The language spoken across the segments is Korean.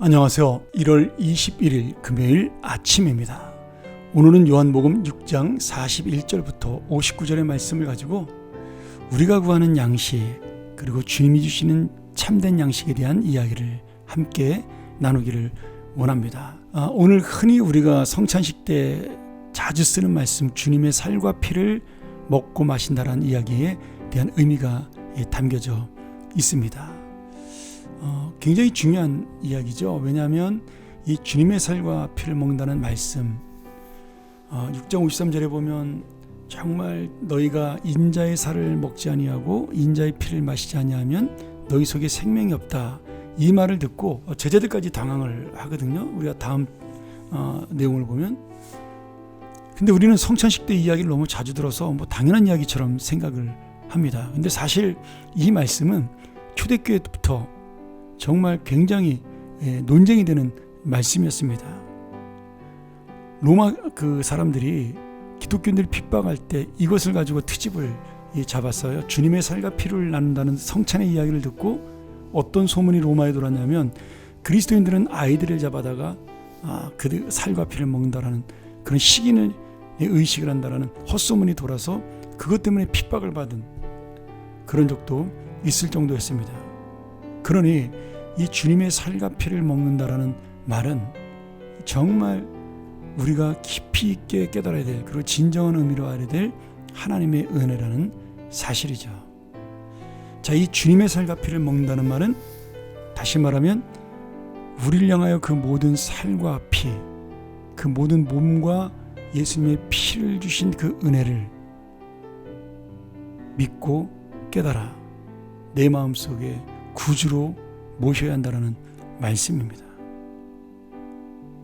안녕하세요. 1월 21일 금요일 아침입니다. 오늘은 요한복음 6장 41절부터 59절의 말씀을 가지고 우리가 구하는 양식 그리고 주님이 주시는 참된 양식에 대한 이야기를 함께 나누기를 원합니다. 오늘 흔히 우리가 성찬식 때 자주 쓰는 말씀, 주님의 살과 피를 먹고 마신다라는 이야기에 대한 의미가 담겨져 있습니다. 굉장히 중요한 이야기죠. 왜냐하면 이 주님의 살과 피를 먹는다는 말씀, 6장 53절에 보면 정말 너희가 인자의 살을 먹지 아니하고 인자의 피를 마시지 아니하면 너희 속에 생명이 없다. 이 말을 듣고 제자들까지 당황을 하거든요. 우리가 다음 내용을 보면. 근데 우리는 성찬식 때 이야기를 너무 자주 들어서 당연한 이야기처럼 생각을 합니다. 근데 사실 이 말씀은 초대교회부터 정말 굉장히 논쟁이 되는 말씀이었습니다. 로마 그 사람들이 기독교인들을 핍박할 때 이것을 가지고 트집을 잡았어요. 주님의 살과 피를 나눈다는 성찬의 이야기를 듣고 어떤 소문이 로마에 돌았냐면 그리스도인들은 아이들을 잡아다가 그 살과 피를 먹는다라는 그런 식인을 의식을 한다라는 헛소문이 돌아서 그것 때문에 핍박을 받은 그런 적도 있을 정도였습니다. 그러니 이 주님의 살과 피를 먹는다라는 말은 정말 우리가 깊이 있게 깨달아야 될, 그리고 진정한 의미로 알아야 될 하나님의 은혜라는 사실이죠. 자, 이 주님의 살과 피를 먹는다는 말은 다시 말하면 우리를 향하여 그 모든 살과 피, 그 모든 몸과 예수님의 피를 주신 그 은혜를 믿고 깨달아 내 마음속에 구주로 모셔야 한다는 말씀입니다.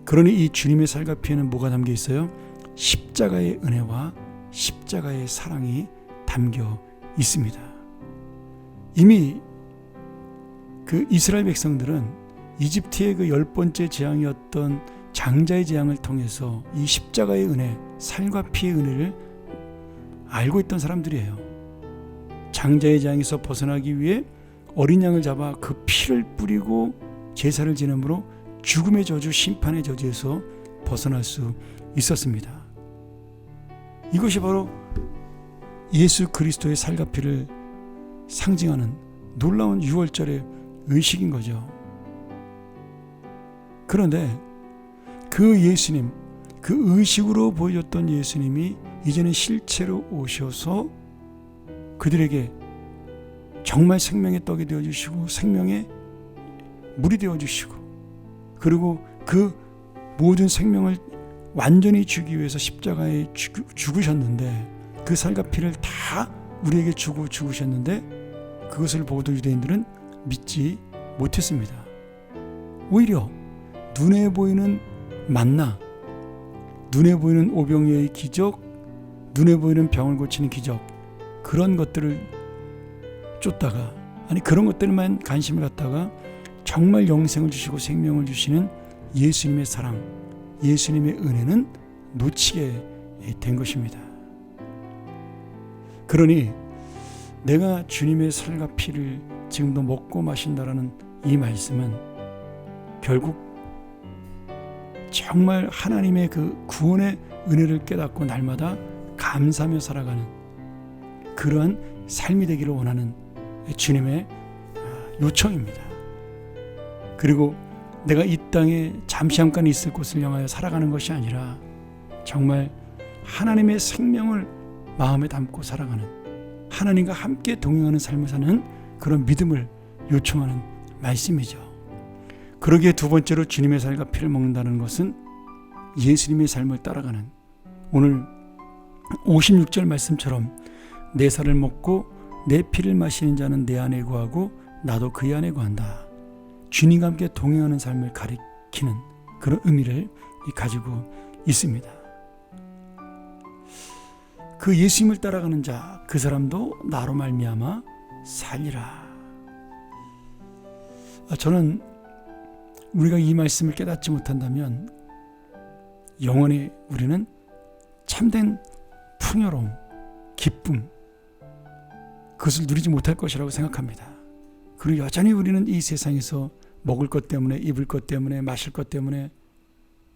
그러니 이 주님의 살과 피에는 뭐가 담겨 있어요? 십자가의 은혜와 십자가의 사랑이 담겨 있습니다. 이미 그 이스라엘 백성들은 이집트의 그 10번째 재앙이었던 장자의 재앙을 통해서 이 십자가의 은혜, 살과 피의 은혜를 알고 있던 사람들이에요. 장자의 재앙에서 벗어나기 위해 어린 양을 잡아 그 피를 뿌리고 제사를 지냄으로 죽음의 저주, 심판의 저주에서 벗어날 수 있었습니다. 이것이 바로 예수 그리스도의 살과 피를 상징하는 놀라운 유월절의 의식인 거죠. 그런데 그 예수님, 그 의식으로 보여줬던 예수님이 이제는 실체로 오셔서 그들에게 정말 생명의 떡이 되어주시고 생명의 물이 되어주시고 그리고 그 모든 생명을 완전히 주기 위해서 십자가에 죽으셨는데 그 살과 피를 다 우리에게 주고 죽으셨는데 그것을 보고도 유대인들은 믿지 못했습니다. 오히려 눈에 보이는 만나, 눈에 보이는 오병이어의 기적, 눈에 보이는 병을 고치는 기적, 그런 것들을 쫓다가, 그런 것들만 관심을 갖다가 정말 영생을 주시고 생명을 주시는 예수님의 사랑, 예수님의 은혜는 놓치게 된 것입니다. 그러니 내가 주님의 살과 피를 지금도 먹고 마신다라는 이 말씀은 결국 정말 하나님의 그 구원의 은혜를 깨닫고 날마다 감사하며 살아가는 그러한 삶이 되기를 원하는 주님의 요청입니다. 그리고 내가 이 땅에 잠시 잠깐 있을 곳을 향하여 살아가는 것이 아니라 정말 하나님의 생명을 마음에 담고 살아가는, 하나님과 함께 동행하는 삶을 사는 그런 믿음을 요청하는 말씀이죠. 그러기에 두 번째로 주님의 살과 피를 먹는다는 것은 예수님의 삶을 따라가는, 오늘 56절 말씀처럼 내 살을 먹고 내 피를 마시는 자는 내 안에 거하고 나도 그의 안에 거한다. 주님과 함께 동행하는 삶을 가리키는 그런 의미를 가지고 있습니다. 그 예수님을 따라가는 자, 그 사람도 나로 말미암아 살리라. 저는 우리가 이 말씀을 깨닫지 못한다면 영원히 우리는 참된 풍요로움, 기쁨, 그것을 누리지 못할 것이라고 생각합니다. 그리고 여전히 우리는 이 세상에서 먹을 것 때문에, 입을 것 때문에, 마실 것 때문에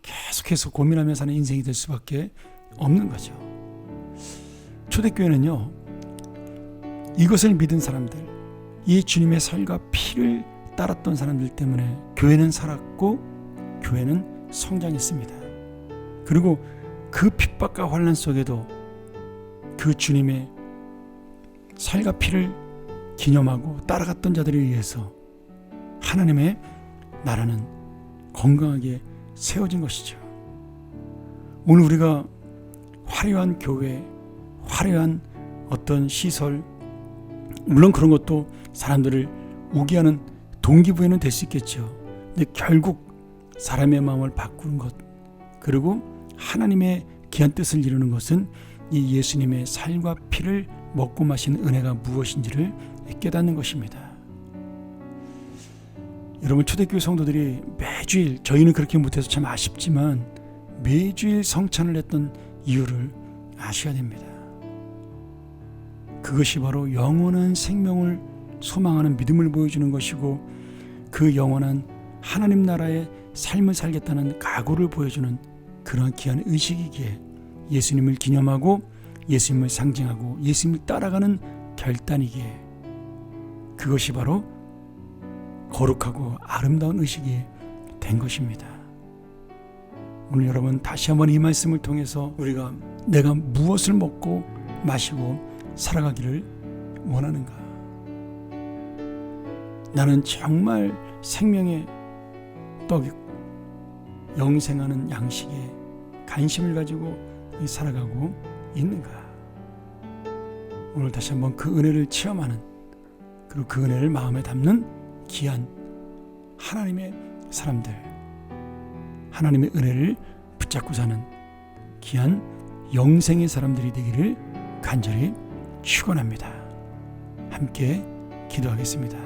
계속해서 고민하며 사는 인생이 될 수밖에 없는 거죠. 초대교회는요, 이것을 믿은 사람들, 이 주님의 살과 피를 따랐던 사람들 때문에 교회는 살았고 교회는 성장했습니다. 그리고 그 핍박과 환난 속에도 그 주님의 살과 피를 기념하고 따라갔던 자들에 의해서 하나님의 나라는 건강하게 세워진 것이죠. 오늘 우리가 화려한 교회, 화려한 어떤 시설, 물론 그런 것도 사람들을 우게 하는 동기부여는 될 수 있겠죠. 근데 결국 사람의 마음을 바꾸는 것, 그리고 하나님의 귀한 뜻을 이루는 것은 이 예수님의 살과 피를 먹고 마신 은혜가 무엇인지를 깨닫는 것입니다. 여러분, 초대교회 성도들이 매주일, 저희는 그렇게 못해서 참 아쉽지만 매주일 성찬을 했던 이유를 아셔야 됩니다. 그것이 바로 영원한 생명을 소망하는 믿음을 보여주는 것이고, 그 영원한 하나님 나라의 삶을 살겠다는 각오를 보여주는 그러한 귀한 의식이기에 예수님을 기념하고 예수님을 상징하고 예수님을 따라가는 결단이기에 그것이 바로 거룩하고 아름다운 의식이 된 것입니다. 오늘 여러분, 다시 한번 이 말씀을 통해서 우리가 내가 무엇을 먹고 마시고 살아가기를 원하는가? 나는 정말 생명의 떡, 영생하는 양식에 관심을 가지고 살아가고 있는가? 오늘 다시 한번 그 은혜를 체험하는, 그리고 그 은혜를 마음에 담는 귀한 하나님의 사람들, 하나님의 은혜를 붙잡고 사는 귀한 영생의 사람들이 되기를 간절히 축원합니다. 함께 기도하겠습니다.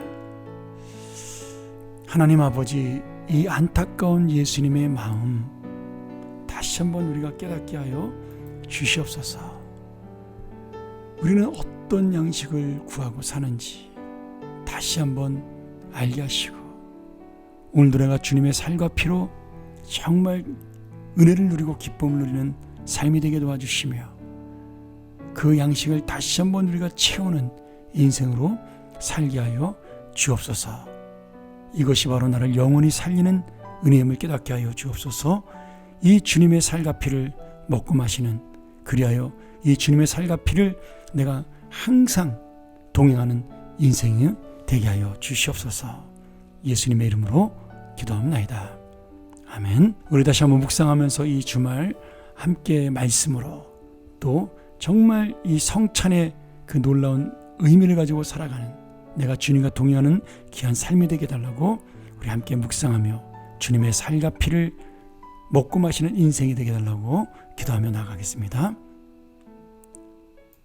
하나님 아버지, 이 안타까운 예수님의 마음 다시 한번 우리가 깨닫게 하여 주시옵소서. 우리는 어떤 양식을 구하고 사는지 다시 한번 알게 하시고, 오늘도 내가 주님의 살과 피로 정말 은혜를 누리고 기쁨을 누리는 삶이 되게 도와주시며, 그 양식을 다시 한번 우리가 채우는 인생으로 살게 하여 주옵소서. 이것이 바로 나를 영원히 살리는 은혜임을 깨닫게 하여 주옵소서. 이 주님의 살과 피를 먹고 마시는, 그리하여 이 주님의 살과 피를 내가 항상 동행하는 인생이 되게 하여 주시옵소서. 예수님의 이름으로 기도합니다. 아멘. 우리 다시 한번 묵상하면서 이 주말 함께 말씀으로, 또 정말 이 성찬의 그 놀라운 의미를 가지고 살아가는, 내가 주님과 동행하는 귀한 삶이 되게 해달라고 우리 함께 묵상하며 주님의 살과 피를 먹고 마시는 인생이 되게 해달라고 기도하며 나아가겠습니다.